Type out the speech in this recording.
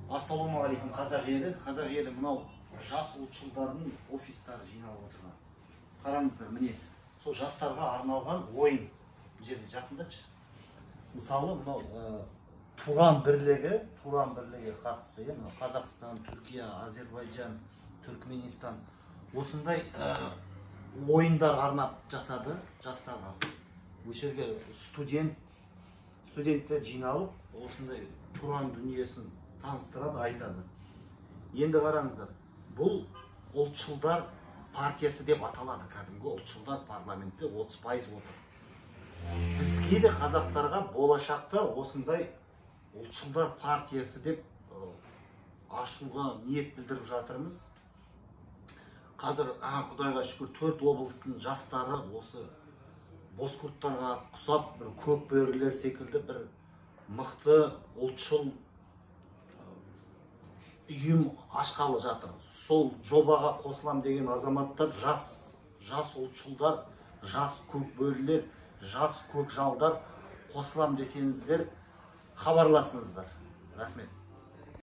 Ассалаумағалейкум қазақ елі мынау жас ұлтшылдардың офистары жиналып отырған. Қараңыздар, міне сол жастарға арналған ойын. Бұл жерде жақындачы. Мысалы, мынау Туран бірлігі қатысты, Қазақстан, Түркия, Азербайджан, Түркменистан осындай ойындар арнап жасады жастарға. Осы жерге студенттер жиналып, осындай Туран дүниесін таныстырады, айтады. Енді қараңыздар, бұл ұлтшылдар партиясы деп аталады, кәдімгі ұлтшылдар парламентте 30% отыр. Бізге де қазақтарға болашақта осындай ұлтшылдар партиясы деп ашуға ниет білдіріп жатырмыз. Қазір Құдайға шүкір 4 облыстың жастары осы бозқұрттарға құсап, бір көк бөрілер секілді бір мықты ұлтшыл үйім ашқалы жатыр. Сол жобаға қосылам деген азаматтар жас ұлтшылдар, жас көк бөрілер, жас көк жалдар қосылам десеңіздер, хабарласыңыздар. Рахмет.